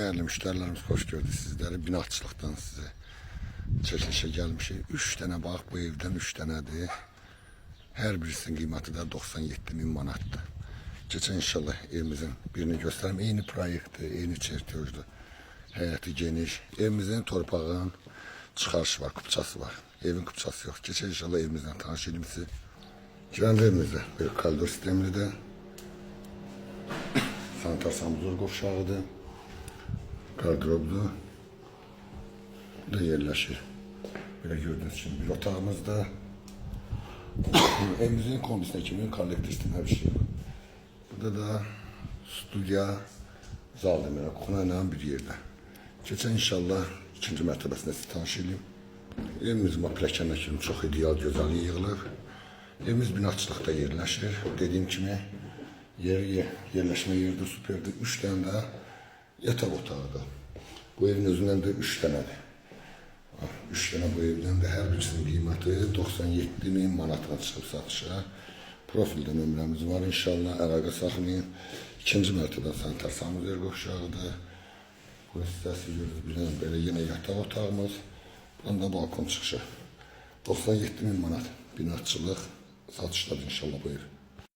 Değerli müşterilerimiz, hoş gördük sizleri. Binaçılıktan size çekilişe gelmişik. 3 tane bax, bu evden 3 tanedir. Her birisinin kıymeti de 97 bin manatdır. Geçen inşallah evimizin birini göstereyim. Eyni proyektdir, eyni çertiyojdur. Həyəti geniş. Evimizin torpağın çıxarışı var, kupçası var. Evin kupçası yok. Geçen inşallah evimizden tanış edim sizi. Girəndə evimizdə bir koridor sistemlidir. Sanitar samuzor qovşağıdır. Gardırobdur. Burada yerleşir. Böyle gördüğünüz gibi bir otağımızda. Evimizin kombisine kimin kollektor sistemi bir şey var. Burada da stüdyo, zal deməli, kuxuna bir yerde. Geçen inşallah ikinci mərtəbəsində sizi tanış edeyim. Evimiz pilləkənlə kimi çox ideal, gözəlliyi yığılır. Evimiz binaçılıqda yerləşir. Dediğim kimi yerleşme yeri de süperdir. 3 tane de yatak otağıdır. Bu evin özünden de 3 tanedir. 3 tane bu evden de her birisinin kıymeti 97 bin manatına çıxıb satışa. Profildə nömrəmiz var. İnşallah əlaqə saxlayın. İkinci mərtəbə sanitar samuzor qovşağıdır. Bu hissəsi görürüz. Böyle yine yatak otağımız. Buradan da balkon çıxışı. 97 bin manat binaçılıq satışdadır inşallah bu ev.